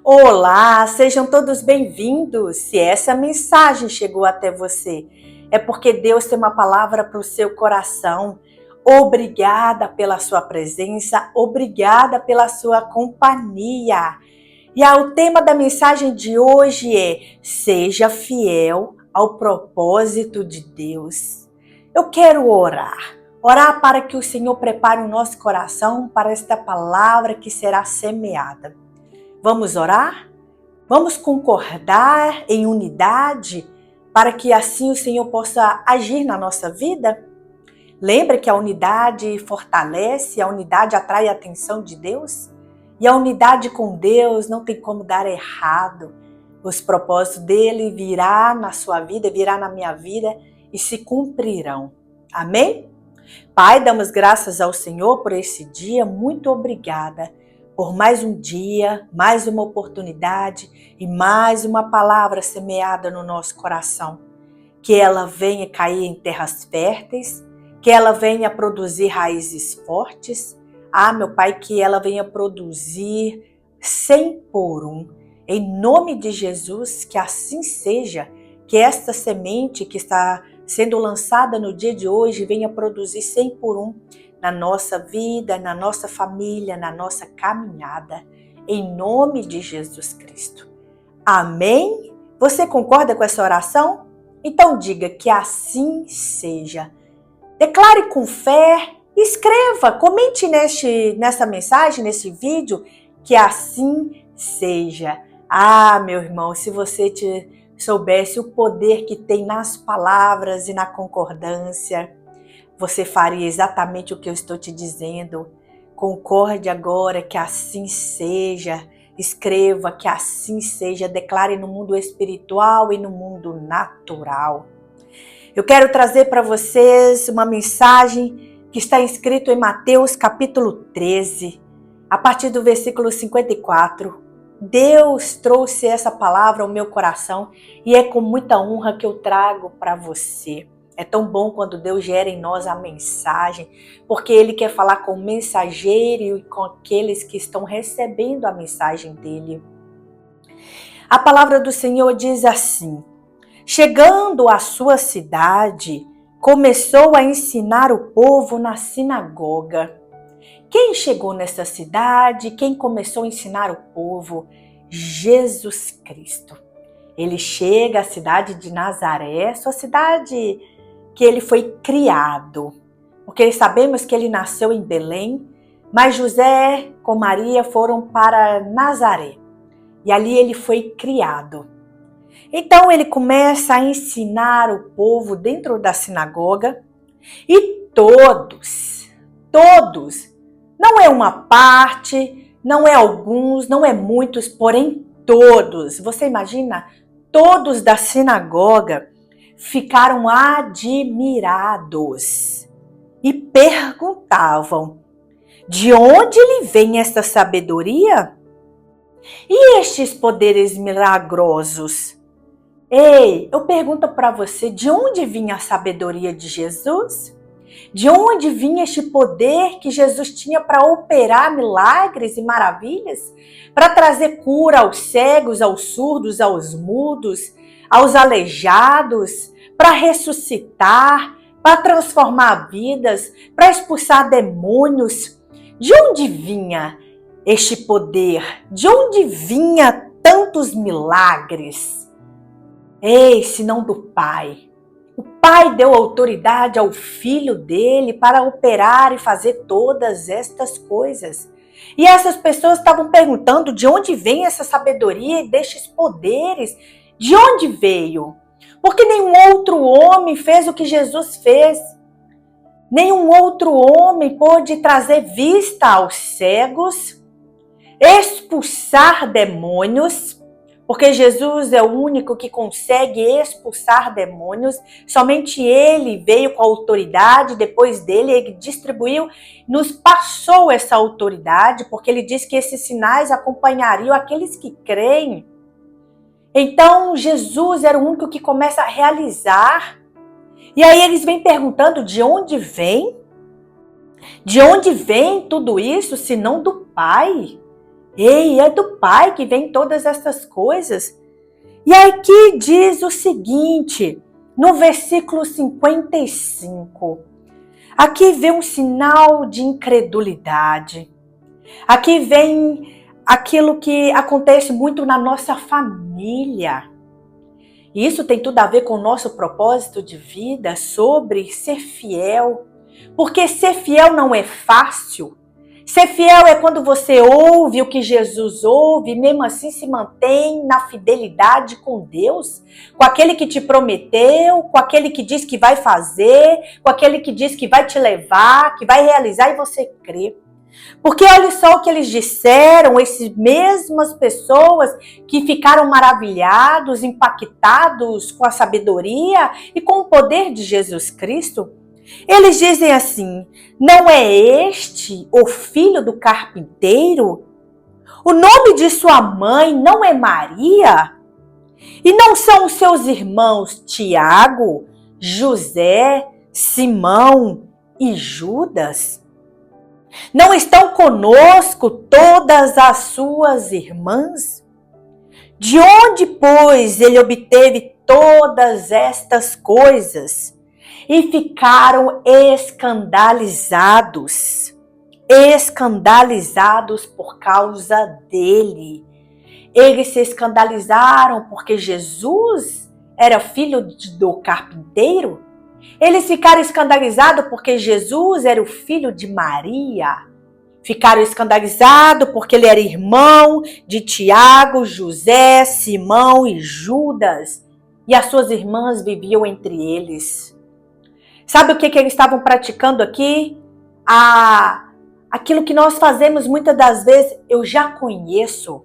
Olá, sejam todos bem-vindos. Se essa mensagem chegou até você, é porque Deus tem uma palavra para o seu coração. Obrigada pela sua presença, obrigada pela sua companhia. O tema da mensagem de hoje é: seja fiel ao propósito de Deus. Eu quero orar para que o Senhor prepare o nosso coração para esta palavra que será semeada. Vamos orar? Vamos concordar em unidade para que assim o Senhor possa agir na nossa vida? Lembra que a unidade fortalece, a unidade atrai a atenção de Deus? E a unidade com Deus não tem como dar errado. Os propósitos dele virá na sua vida, virá na minha vida e se cumprirão. Amém? Pai, damos graças ao Senhor por esse dia. Muito obrigada por mais um dia, mais uma oportunidade e mais uma palavra semeada no nosso coração. Que ela venha cair em terras férteis, que ela venha produzir raízes fortes. Meu Pai, que ela venha produzir 100 por 1. Em nome de Jesus, que assim seja, que esta semente que está sendo lançada no dia de hoje venha produzir 100 por 1 na nossa vida, na nossa família, na nossa caminhada, em nome de Jesus Cristo. Amém? Você concorda com essa oração? Então diga que assim seja. Declare com fé, escreva, comente nessa mensagem, nesse vídeo, que assim seja. Meu irmão, se você soubesse o poder que tem nas palavras e na concordância, você faria exatamente o que eu estou te dizendo. Concorde agora que assim seja. Escreva que assim seja. Declare no mundo espiritual e no mundo natural. Eu quero trazer para vocês uma mensagem que está escrito em Mateus capítulo 13, a partir do versículo 54. Deus trouxe essa palavra ao meu coração e é com muita honra que eu trago para você. É tão bom quando Deus gera em nós a mensagem, porque Ele quer falar com o mensageiro e com aqueles que estão recebendo a mensagem dEle. A palavra do Senhor diz assim: chegando à sua cidade, começou a ensinar o povo na sinagoga. Quem chegou nessa cidade? Quem começou a ensinar o povo? Jesus Cristo. Ele chega à cidade de Nazaré, sua cidade que ele foi criado, porque sabemos que ele nasceu em Belém, mas José com Maria foram para Nazaré e ali ele foi criado. Então ele começa a ensinar o povo dentro da sinagoga e todos, não é uma parte, não é alguns, não é muitos, porém todos, você imagina, todos da sinagoga ficaram admirados e perguntavam: de onde lhe vem esta sabedoria? E estes poderes milagrosos? Ei, eu pergunto para você, de onde vinha a sabedoria de Jesus? De onde vinha este poder que Jesus tinha para operar milagres e maravilhas? Para trazer cura aos cegos, aos surdos, aos mudos, aos aleijados, para ressuscitar, para transformar vidas, para expulsar demônios. De onde vinha este poder? De onde vinha tantos milagres? Ei, senão do Pai. O Pai deu autoridade ao Filho dele para operar e fazer todas estas coisas. E essas pessoas estavam perguntando de onde vem essa sabedoria e destes poderes. De onde veio? Porque nenhum outro homem fez o que Jesus fez. Nenhum outro homem pôde trazer vista aos cegos, expulsar demônios, porque Jesus é o único que consegue expulsar demônios. Somente Ele veio com a autoridade, depois dele Ele distribuiu, nos passou essa autoridade, porque Ele disse que esses sinais acompanhariam aqueles que creem. Então Jesus era o único que começa a realizar. E aí eles vêm perguntando de onde vem? De onde vem tudo isso, se não do Pai? Ei, é do Pai que vem todas essas coisas. E aqui diz o seguinte, no versículo 55. Aqui vem um sinal de incredulidade. Aqui vem aquilo que acontece muito na nossa família. E isso tem tudo a ver com o nosso propósito de vida, sobre ser fiel. Porque ser fiel não é fácil. Ser fiel é quando você ouve o que Jesus ouve e mesmo assim se mantém na fidelidade com Deus, com aquele que te prometeu, com aquele que diz que vai fazer, com aquele que diz que vai te levar, que vai realizar e você crê. Porque olha só o que eles disseram, essas mesmas pessoas que ficaram maravilhados, impactados com a sabedoria e com o poder de Jesus Cristo. Eles dizem assim, não é este o filho do carpinteiro? O nome de sua mãe não é Maria? E não são os seus irmãos Tiago, José, Simão e Judas? Não estão conosco todas as suas irmãs? De onde, pois, ele obteve todas estas coisas? E ficaram escandalizados por causa dele. Eles se escandalizaram porque Jesus era filho do carpinteiro? Eles ficaram escandalizados porque Jesus era o filho de Maria? Ficaram escandalizados porque ele era irmão de Tiago, José, Simão e Judas? E as suas irmãs viviam entre eles. Sabe o que eles estavam praticando aqui? Aquilo que nós fazemos muitas das vezes, eu já conheço.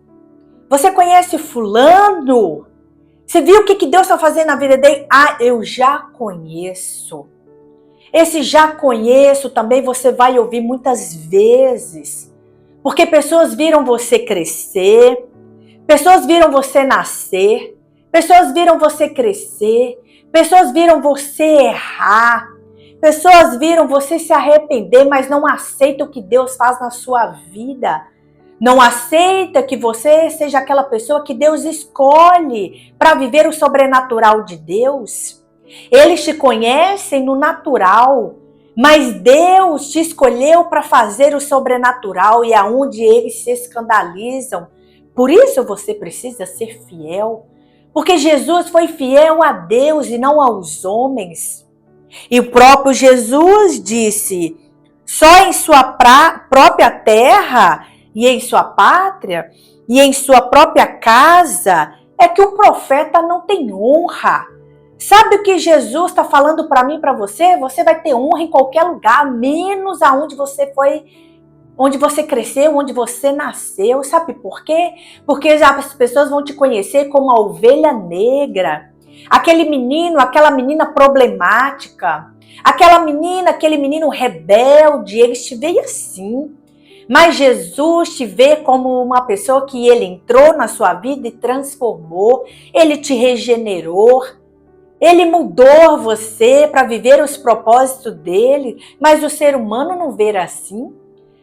Você conhece fulano? Você viu o que Deus está fazendo na vida dele? Ah, eu já conheço. Esse já conheço também você vai ouvir muitas vezes. Porque pessoas viram você crescer, pessoas viram você nascer, pessoas viram você crescer, pessoas viram você errar, pessoas viram você se arrepender, mas não aceita o que Deus faz na sua vida. Não aceita que você seja aquela pessoa que Deus escolhe para viver o sobrenatural de Deus. Eles te conhecem no natural, mas Deus te escolheu para fazer o sobrenatural e aonde eles se escandalizam. Por isso você precisa ser fiel. Porque Jesus foi fiel a Deus e não aos homens. E o próprio Jesus disse, só em sua própria terra e em sua pátria e em sua própria casa é que o profeta não tem honra. Sabe o que Jesus está falando para mim e para você? Você vai ter honra em qualquer lugar, menos aonde você foi, onde você cresceu, onde você nasceu. Sabe por quê? Porque as pessoas vão te conhecer como a ovelha negra. Aquele menino, aquela menina problemática. Aquele menino rebelde. Eles te veem assim. Mas Jesus te vê como uma pessoa que ele entrou na sua vida e transformou. Ele te regenerou. Ele mudou você para viver os propósitos dele. Mas o ser humano não vê assim.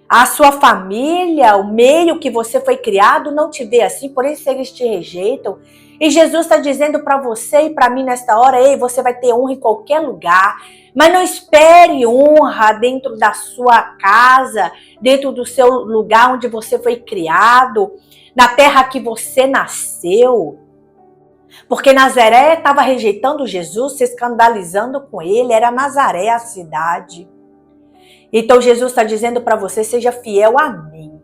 A sua família, o meio que você foi criado não te vê assim, por isso eles te rejeitam. E Jesus está dizendo para você e para mim nesta hora, ei, você vai ter honra em qualquer lugar, mas não espere honra dentro da sua casa, dentro do seu lugar onde você foi criado, na terra que você nasceu. Porque Nazaré estava rejeitando Jesus, se escandalizando com ele, era Nazaré a cidade. Então Jesus está dizendo para você, seja fiel a mim.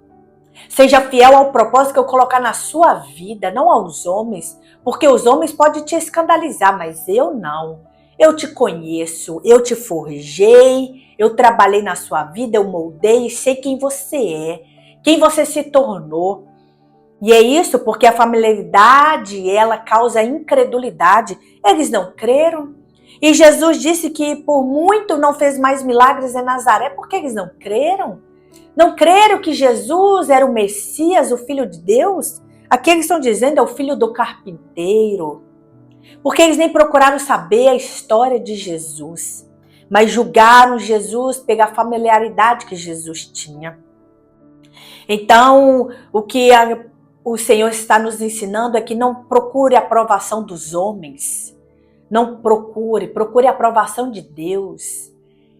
Seja fiel ao propósito que eu colocar na sua vida, não aos homens. Porque os homens podem te escandalizar, mas eu não. Eu te conheço, eu te forjei, eu trabalhei na sua vida, eu moldei, sei quem você é, quem você se tornou. E é isso porque a familiaridade, ela causa incredulidade. Eles não creram. E Jesus disse que por muito não fez mais milagres em Nazaré, porque eles não creram. Não creram que Jesus era o Messias, o Filho de Deus? Aqui eles estão dizendo é o filho do carpinteiro. Porque eles nem procuraram saber a história de Jesus. Mas julgaram Jesus pela familiaridade que Jesus tinha. Então, o Senhor está nos ensinando é que não procure a aprovação dos homens. Não procure a aprovação de Deus.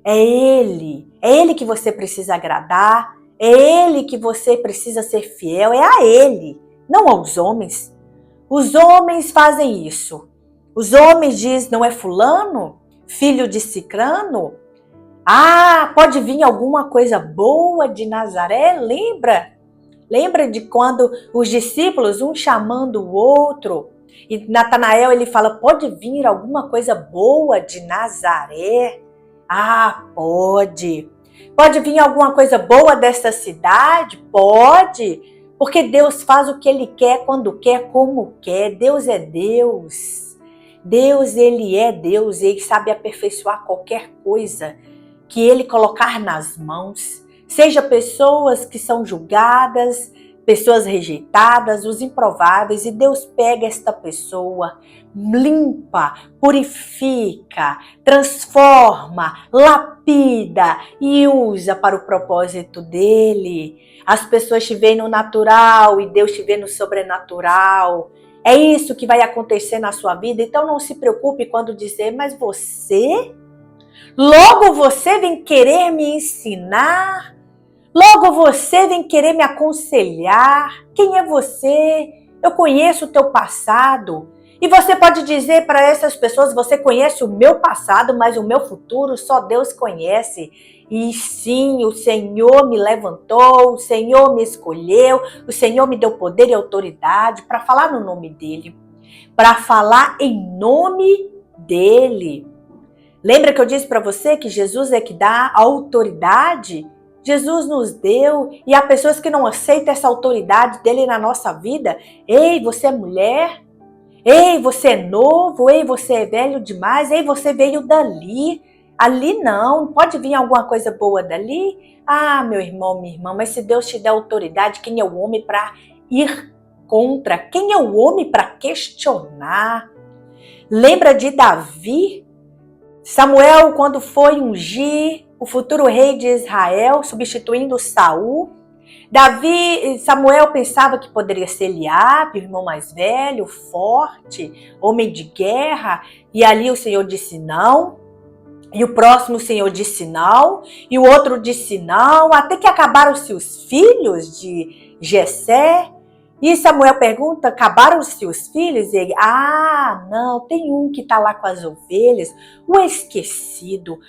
É Ele que você precisa agradar, é Ele que você precisa ser fiel, é a Ele, não aos homens. Os homens fazem isso. Os homens dizem, não é fulano, filho de Cicrano? Ah, pode vir alguma coisa boa de Nazaré? Lembra de quando os discípulos, um chamando o outro, e Natanael ele fala, pode vir alguma coisa boa de Nazaré? Ah, pode. Pode vir alguma coisa boa desta cidade? Pode. Porque Deus faz o que Ele quer, quando quer, como quer. Deus é Deus. Deus, Ele é Deus. E Ele sabe aperfeiçoar qualquer coisa que Ele colocar nas mãos. Seja pessoas que são julgadas, pessoas rejeitadas, os improváveis, e Deus pega esta pessoa, limpa, purifica, transforma, lapida e usa para o propósito dele. As pessoas te veem no natural e Deus te vê no sobrenatural. É isso que vai acontecer na sua vida, então não se preocupe quando dizer, mas você? Logo você vem querer me ensinar? Logo você vem querer me aconselhar? Quem é você? Eu conheço o teu passado. E você pode dizer para essas pessoas, você conhece o meu passado, mas o meu futuro só Deus conhece. E sim, o Senhor me levantou, o Senhor me escolheu, o Senhor me deu poder e autoridade para falar no nome dEle. Para falar em nome dEle. Lembra que eu disse para você que Jesus é que dá autoridade? Jesus nos deu, e há pessoas que não aceitam essa autoridade dele na nossa vida. Ei, você é mulher? Ei, você é novo? Ei, você é velho demais? Ei, você veio dali? Ali não, pode vir alguma coisa boa dali? Ah, meu irmão, minha irmã, mas se Deus te der autoridade, quem é o homem para ir contra? Quem é o homem para questionar? Lembra de Davi? Samuel, quando foi ungir o futuro rei de Israel, substituindo Saul, Samuel pensava que poderia ser Eliabe, o irmão mais velho, forte, homem de guerra, e ali o Senhor disse não, e o próximo o Senhor disse não, e o outro disse não, até que acabaram-se os filhos de Jessé. E Samuel pergunta, acabaram-se os filhos? E ele, não, tem um que está lá com as ovelhas, o esquecido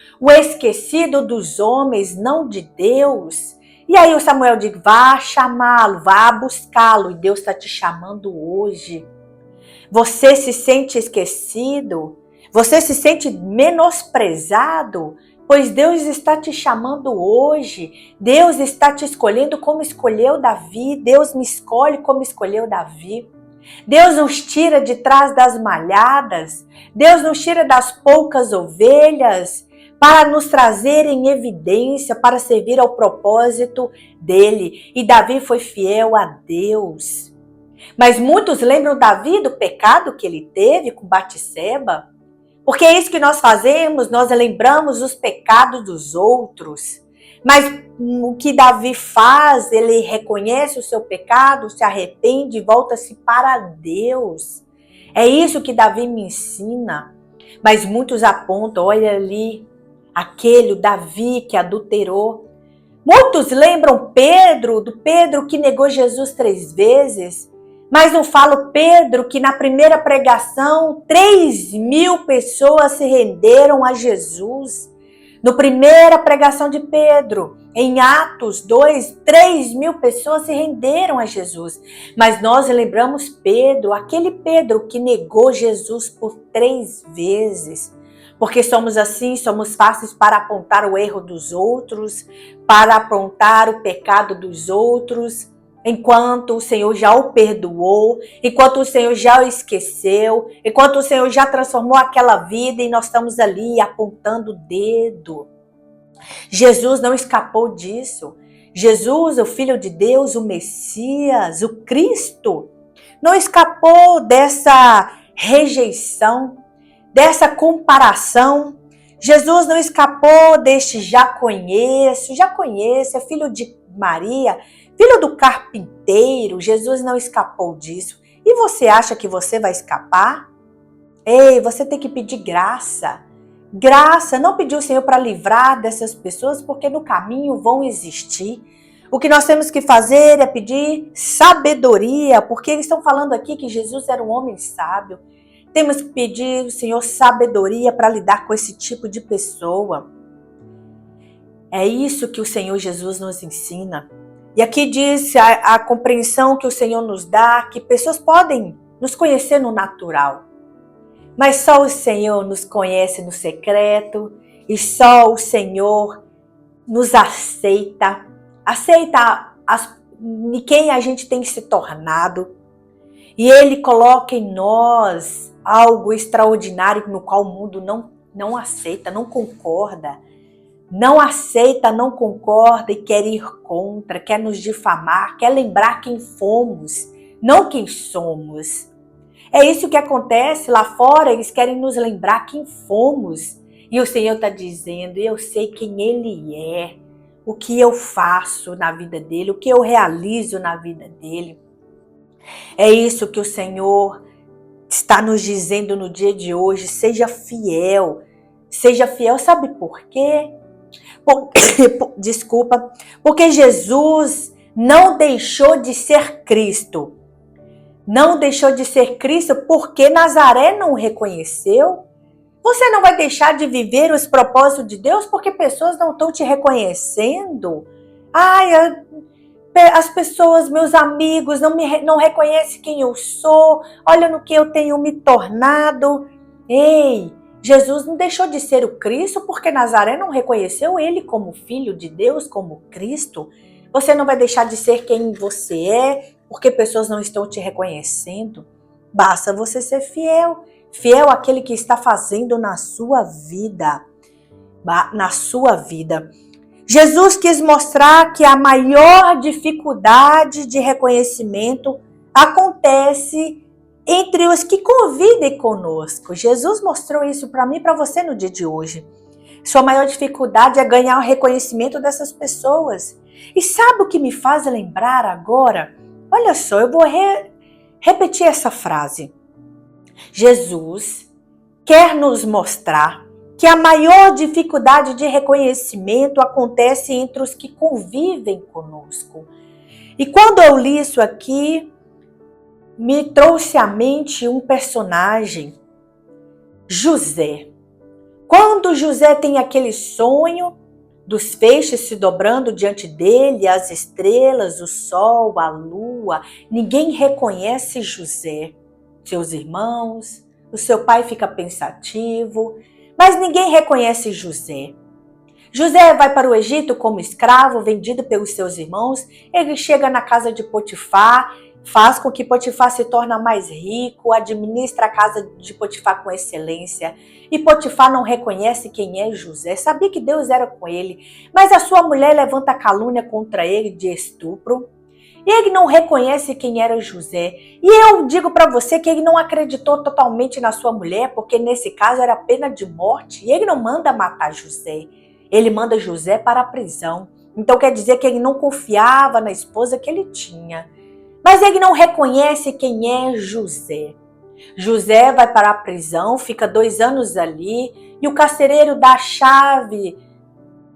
dos homens, não de Deus. E aí o Samuel diz, vá chamá-lo, vá buscá-lo, e Deus está te chamando hoje. Você se sente esquecido? Você se sente menosprezado? Pois Deus está te chamando hoje. Deus está te escolhendo como escolheu Davi. Deus me escolhe como escolheu Davi. Deus nos tira de trás das malhadas. Deus nos tira das poucas ovelhas para nos trazer em evidência, para servir ao propósito dele. E Davi foi fiel a Deus. Mas muitos lembram Davi do pecado que ele teve com Batseba. Porque é isso que nós fazemos, nós lembramos os pecados dos outros. Mas o que Davi faz, ele reconhece o seu pecado, se arrepende e volta-se para Deus. É isso que Davi me ensina. Mas muitos apontam, olha ali, o Davi que adulterou. Muitos lembram do Pedro que negou Jesus 3 vezes. Mas não falo, Pedro, que na primeira pregação 3.000 pessoas se renderam a Jesus. Na primeira pregação de Pedro, em Atos 2, 3.000 pessoas se renderam a Jesus. Mas nós lembramos Pedro, aquele Pedro que negou Jesus por 3 vezes. Porque somos assim, somos fáceis para apontar o erro dos outros, para apontar o pecado dos outros, enquanto o Senhor já o perdoou, enquanto o Senhor já o esqueceu, enquanto o Senhor já transformou aquela vida e nós estamos ali apontando o dedo. Jesus não escapou disso. Jesus, o Filho de Deus, o Messias, o Cristo, não escapou dessa rejeição, dessa comparação. Jesus não escapou deste já conheço, é filho de Maria, Filho do carpinteiro, Jesus não escapou disso. E você acha que você vai escapar? Ei, você tem que pedir graça. Graça, não pedir o Senhor para livrar dessas pessoas, porque no caminho vão existir. O que nós temos que fazer é pedir sabedoria, porque eles estão falando aqui que Jesus era um homem sábio. Temos que pedir ao Senhor sabedoria para lidar com esse tipo de pessoa. É isso que o Senhor Jesus nos ensina. E aqui diz a compreensão que o Senhor nos dá, que pessoas podem nos conhecer no natural. Mas só o Senhor nos conhece no secreto e só o Senhor nos aceita. Aceita de quem a gente tem se tornado. E Ele coloca em nós algo extraordinário no qual o mundo não aceita, não concorda. Não aceita, não concorda e quer ir contra, quer nos difamar, quer lembrar quem fomos, não quem somos. É isso que acontece lá fora, eles querem nos lembrar quem fomos. E o Senhor está dizendo, eu sei quem Ele é, o que eu faço na vida dele, o que eu realizo na vida dele. É isso que o Senhor está nos dizendo no dia de hoje, seja fiel. Seja fiel, sabe por quê? Porque Jesus não deixou de ser Cristo. Não deixou de ser Cristo porque Nazaré não o reconheceu. Você não vai deixar de viver os propósitos de Deus porque pessoas não estão te reconhecendo. As pessoas, meus amigos, não reconhecem quem eu sou. Olha no que eu tenho me tornado. Ei, Jesus não deixou de ser o Cristo porque Nazaré não reconheceu ele como filho de Deus, como Cristo. Você não vai deixar de ser quem você é porque pessoas não estão te reconhecendo. Basta você ser fiel. Fiel àquele que está fazendo na sua vida. Na sua vida. Jesus quis mostrar que a maior dificuldade de reconhecimento acontece entre os que convivem conosco. Jesus mostrou isso para mim e para você no dia de hoje. Sua maior dificuldade é ganhar o reconhecimento dessas pessoas. E sabe o que me faz lembrar agora? Olha só, eu vou repetir essa frase. Jesus quer nos mostrar que a maior dificuldade de reconhecimento acontece entre os que convivem conosco. E quando eu li isso aqui, me trouxe à mente um personagem, José. Quando José tem aquele sonho dos feixes se dobrando diante dele, as estrelas, o sol, a lua, ninguém reconhece José. Seus irmãos, o seu pai fica pensativo, mas ninguém reconhece José. José vai para o Egito como escravo, vendido pelos seus irmãos. Ele chega na casa de Potifar, faz com que Potifar se torne mais rico, administra a casa de Potifar com excelência. E Potifar não reconhece quem é José. Sabia que Deus era com ele, mas a sua mulher levanta calúnia contra ele de estupro. E ele não reconhece quem era José. E eu digo para você que ele não acreditou totalmente na sua mulher, porque nesse caso era pena de morte. E ele não manda matar José. Ele manda José para a prisão. Então quer dizer que ele não confiava na esposa que ele tinha. Mas ele não reconhece quem é José. José vai para a prisão, fica 2 anos ali. E o carcereiro dá a chave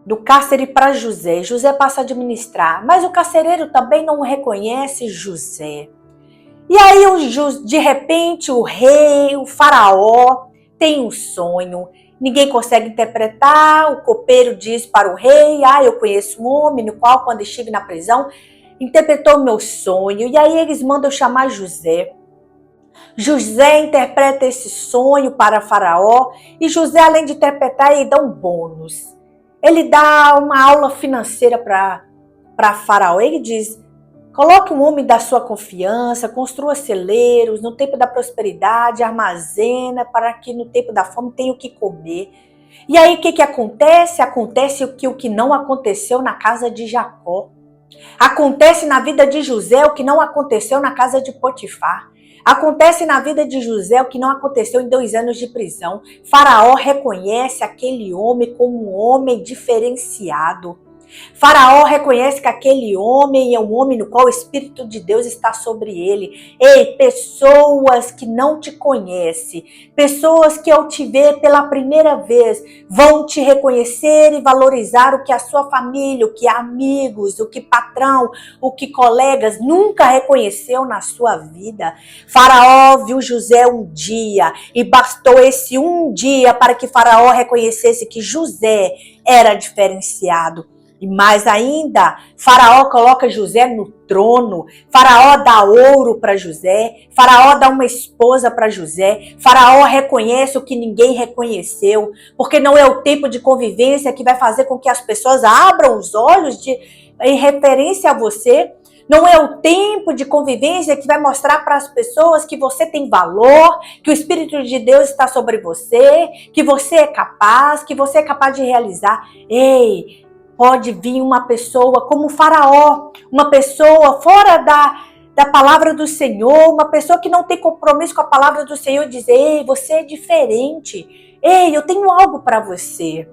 do cárcere para José. José passa a administrar. Mas o carcereiro também não reconhece José. E aí, de repente, o rei, o faraó, tem um sonho. Ninguém consegue interpretar. O copeiro diz para o rei, eu conheço um homem no qual, quando estive na prisão, interpretou o meu sonho. E aí eles mandam chamar José. José interpreta esse sonho para Faraó. E José, além de interpretar, ele dá um bônus. Ele dá uma aula financeira para Faraó. Ele diz, coloque um homem da sua confiança, construa celeiros, no tempo da prosperidade, armazena, para que no tempo da fome tenha o que comer. E aí o que acontece? Acontece o que não aconteceu na casa de Jacó. Acontece na vida de José o que não aconteceu na casa de Potifar. Acontece na vida de José o que não aconteceu em 2 anos de prisão. Faraó reconhece aquele homem como um homem diferenciado. Faraó reconhece que aquele homem é um homem no qual o Espírito de Deus está sobre ele. Ei, pessoas que não te conhecem, pessoas que ao te ver pela primeira vez vão te reconhecer e valorizar o que a sua família, o que amigos, o que patrão, o que colegas nunca reconheceu na sua vida. Faraó viu José um dia e bastou esse um dia para que Faraó reconhecesse que José era diferenciado. E mais ainda, Faraó coloca José no trono, Faraó dá ouro para José, Faraó dá uma esposa para José, Faraó reconhece o que ninguém reconheceu, porque não é o tempo de convivência que vai fazer com que as pessoas abram os olhos em referência a você. Não é o tempo de convivência que vai mostrar para as pessoas que você tem valor, que o Espírito de Deus está sobre você, que você é capaz de realizar. Ei, pode vir uma pessoa como Faraó, uma pessoa fora da palavra do Senhor, uma pessoa que não tem compromisso com a palavra do Senhor e dizer: ei, você é diferente. Ei, eu tenho algo para você.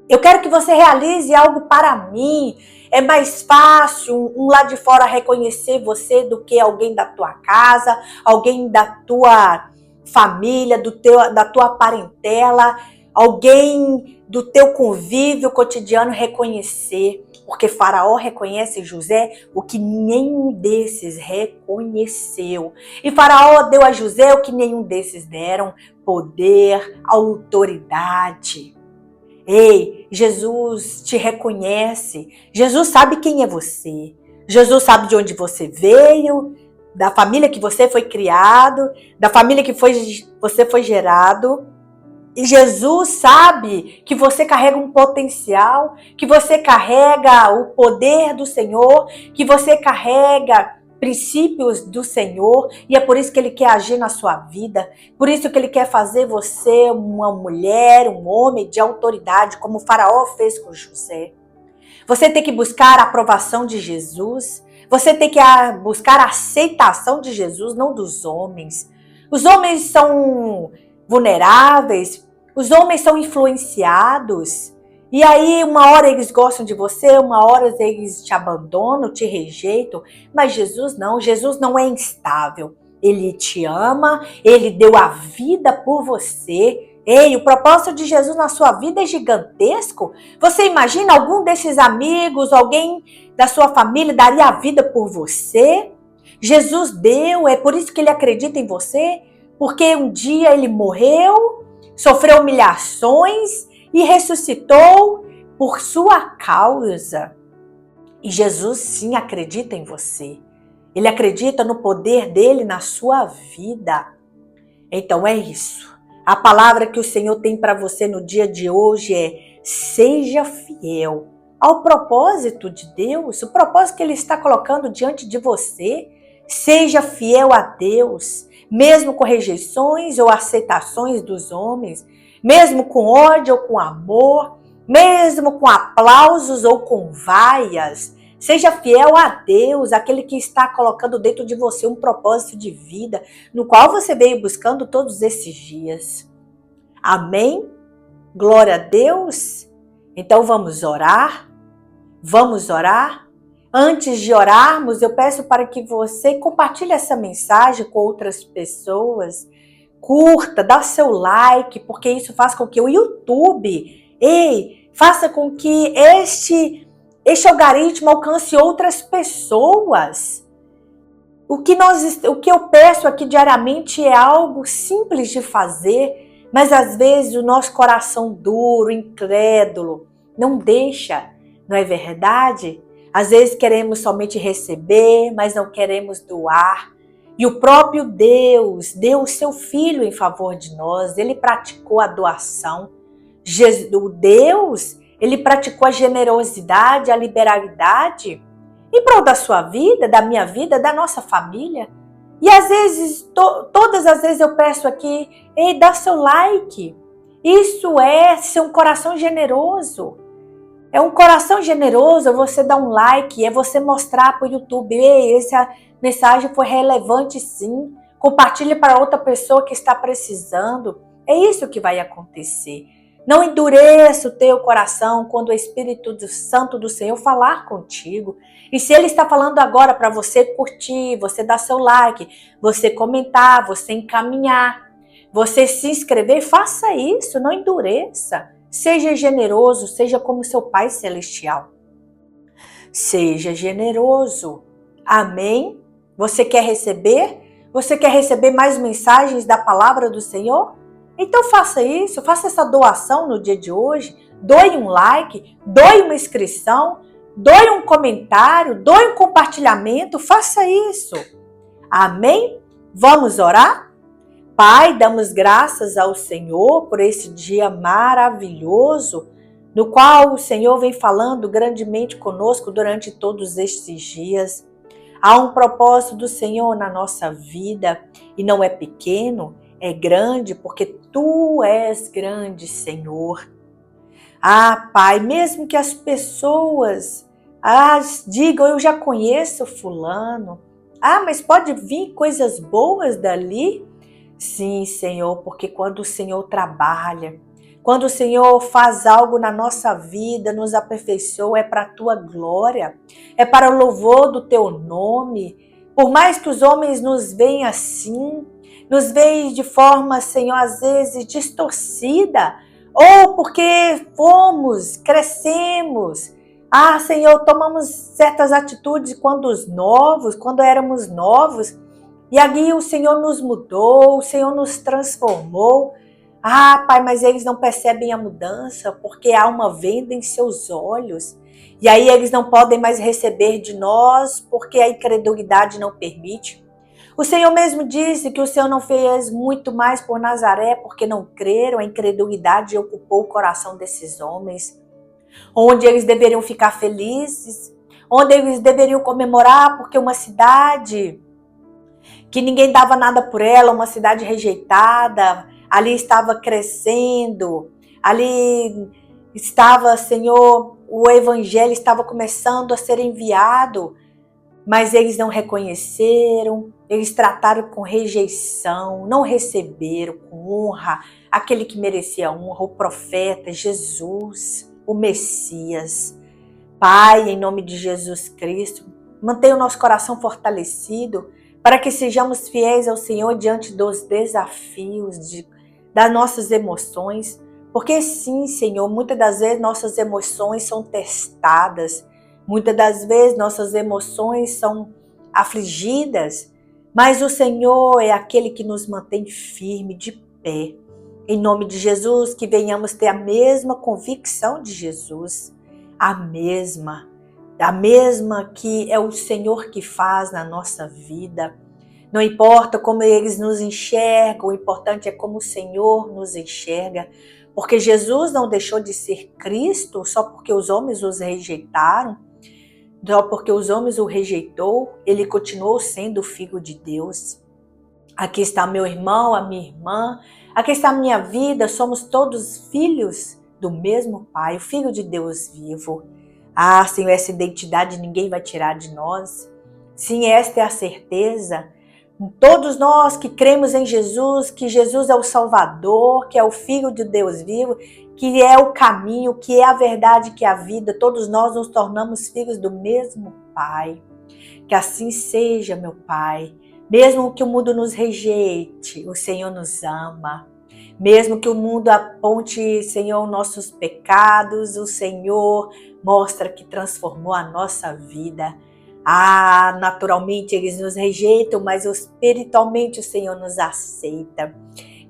Eu quero que você realize algo para mim. É mais fácil um lá de fora reconhecer você do que alguém da tua casa, alguém da tua família, da tua parentela, alguém do teu convívio cotidiano reconhecer. Porque Faraó reconhece José o que nenhum desses reconheceu. E Faraó deu a José o que nenhum desses deram: poder, autoridade. Ei, Jesus te reconhece. Jesus sabe quem é você. Jesus sabe de onde você veio, da família que você foi criado, da família que você foi gerado. E Jesus sabe que você carrega um potencial, que você carrega o poder do Senhor, que você carrega princípios do Senhor, e é por isso que Ele quer agir na sua vida, por isso que Ele quer fazer você uma mulher, um homem de autoridade, como o Faraó fez com José. Você tem que buscar a aprovação de Jesus, você tem que buscar a aceitação de Jesus, não dos homens. Os homens são vulneráveis, os homens são influenciados, e aí uma hora eles gostam de você, uma hora eles te abandonam, te rejeitam, mas Jesus não é instável. Ele te ama, Ele deu a vida por você. Ei, o propósito de Jesus na sua vida é gigantesco. Você imagina algum desses amigos, alguém da sua família daria a vida por você? Jesus deu, é por isso que Ele acredita em você, porque um dia Ele morreu, sofreu humilhações e ressuscitou por sua causa. E Jesus sim acredita em você. Ele acredita no poder dele na sua vida. Então é isso. A palavra que o Senhor tem para você no dia de hoje é: seja fiel ao propósito de Deus, o propósito que Ele está colocando diante de você. Seja fiel a Deus, mesmo com rejeições ou aceitações dos homens, mesmo com ódio ou com amor, mesmo com aplausos ou com vaias. Seja fiel a Deus, aquele que está colocando dentro de você um propósito de vida, no qual você veio buscando todos esses dias. Amém? Glória a Deus. Então vamos orar? Vamos orar? Antes de orarmos, eu peço para que você compartilhe essa mensagem com outras pessoas. Curta, dá seu like, porque isso faz com que o YouTube, faça com que este algoritmo alcance outras pessoas. O que eu peço aqui diariamente é algo simples de fazer, mas às vezes o nosso coração duro, incrédulo, não deixa, não é verdade? Às vezes queremos somente receber, mas não queremos doar. E o próprio Deus deu o seu Filho em favor de nós, Ele praticou a doação. O Deus, Ele praticou a generosidade, a liberalidade em prol da sua vida, da minha vida, da nossa família. E às vezes, todas as vezes eu peço aqui: dá seu like. Isso é ser um coração generoso. É um coração generoso, é você dar um like, é você mostrar para o YouTube: essa mensagem foi relevante sim. Compartilhe para outra pessoa que está precisando. É isso que vai acontecer. Não endureça o teu coração quando o Espírito Santo do Senhor falar contigo. E se Ele está falando agora para você curtir, você dar seu like, você comentar, você encaminhar, você se inscrever, faça isso, não endureça. Seja generoso, seja como seu Pai Celestial. Seja generoso. Amém? Você quer receber? Você quer receber mais mensagens da palavra do Senhor? Então faça isso, faça essa doação no dia de hoje. Doe um like, doe uma inscrição, doe um comentário, doe um compartilhamento. Faça isso. Amém? Vamos orar? Pai, damos graças ao Senhor por esse dia maravilhoso, no qual o Senhor vem falando grandemente conosco durante todos estes dias. Há um propósito do Senhor na nossa vida e não é pequeno, é grande, porque Tu és grande, Senhor. Ah, Pai, mesmo que as pessoas digam, eu já conheço fulano. Ah, mas pode vir coisas boas dali? Sim, Senhor, porque quando o Senhor trabalha, quando o Senhor faz algo na nossa vida, nos aperfeiçoa, é para a Tua glória, é para o louvor do Teu nome. Por mais que os homens nos veem assim, nos veem de forma, Senhor, às vezes distorcida, ou porque crescemos. Ah, Senhor, tomamos certas atitudes quando éramos novos, e ali o Senhor nos mudou, o Senhor nos transformou. Ah, Pai, mas eles não percebem a mudança porque há uma venda em seus olhos. E aí eles não podem mais receber de nós porque a incredulidade não permite. O Senhor mesmo disse que o Senhor não fez muito mais por Nazaré porque não creram, a incredulidade ocupou o coração desses homens. Onde eles deveriam ficar felizes, onde eles deveriam comemorar porque uma cidade que ninguém dava nada por ela, uma cidade rejeitada, ali estava crescendo, ali estava, Senhor, o evangelho estava começando a ser enviado, mas eles não reconheceram, eles trataram com rejeição, não receberam com honra aquele que merecia honra, o profeta Jesus, o Messias. Pai, em nome de Jesus Cristo, mantenha o nosso coração fortalecido para que sejamos fiéis ao Senhor diante dos desafios, das nossas emoções. Porque sim, Senhor, muitas das vezes nossas emoções são testadas, muitas das vezes nossas emoções são afligidas, mas o Senhor é aquele que nos mantém firme, de pé. Em nome de Jesus, que venhamos ter a mesma convicção de Jesus, a mesma que é o Senhor que faz na nossa vida. Não importa como eles nos enxergam, o importante é como o Senhor nos enxerga, porque Jesus não deixou de ser Cristo só porque os homens os rejeitaram, só porque os homens o rejeitou, ele continuou sendo o Filho de Deus. Aqui está meu irmão, a minha irmã, aqui está a minha vida, somos todos filhos do mesmo Pai, o Filho de Deus vivo. Ah, Senhor, essa identidade ninguém vai tirar de nós. Sim, esta é a certeza. Todos nós que cremos em Jesus, que Jesus é o Salvador, que é o Filho de Deus vivo, que é o caminho, que é a verdade, que é a vida, todos nós nos tornamos filhos do mesmo Pai. Que assim seja, meu Pai. Mesmo que o mundo nos rejeite, o Senhor nos ama. Mesmo que o mundo aponte, Senhor, nossos pecados, o Senhor mostra que transformou a nossa vida. Ah, naturalmente eles nos rejeitam, mas espiritualmente o Senhor nos aceita.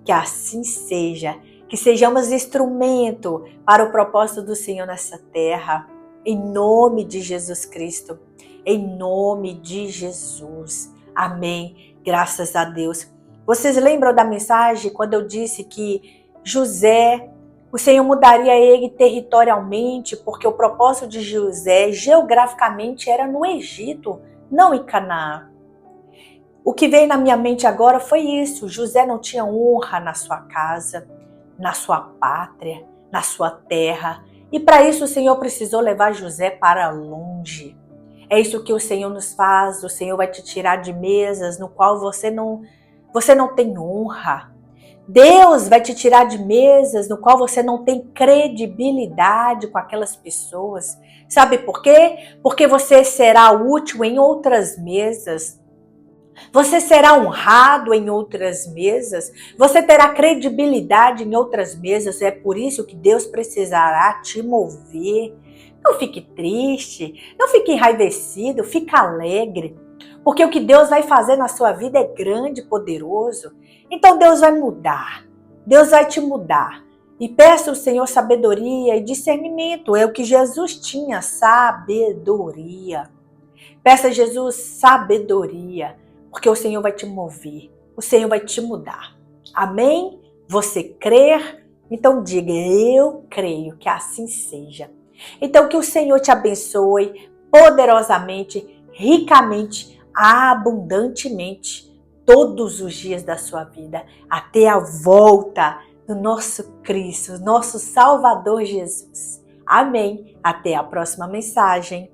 Que assim seja, que sejamos instrumento para o propósito do Senhor nessa terra. Em nome de Jesus Cristo. Em nome de Jesus. Amém. Graças a Deus. Vocês lembram da mensagem quando eu disse que José, o Senhor mudaria ele territorialmente, porque o propósito de José geograficamente era no Egito, não em Canaã. O que veio na minha mente agora foi isso. José não tinha honra na sua casa, na sua pátria, na sua terra. E para isso o Senhor precisou levar José para longe. É isso que o Senhor nos faz. O Senhor vai te tirar de mesas no qual você não tem honra. Deus vai te tirar de mesas no qual você não tem credibilidade com aquelas pessoas. Sabe por quê? Porque você será útil em outras mesas. Você será honrado em outras mesas. Você terá credibilidade em outras mesas. É por isso que Deus precisará te mover. Não fique triste, não fique enraivecido, fique alegre. Porque o que Deus vai fazer na sua vida é grande e poderoso. Então Deus vai mudar. Deus vai te mudar. E peça ao Senhor sabedoria e discernimento. É o que Jesus tinha, sabedoria. Peça a Jesus sabedoria, porque o Senhor vai te mover. O Senhor vai te mudar. Amém? Você crer? Então diga, eu creio que assim seja. Então que o Senhor te abençoe poderosamente, ricamente, abundantemente, todos os dias da sua vida, até a volta do nosso Cristo, nosso Salvador Jesus. Amém. Até a próxima mensagem.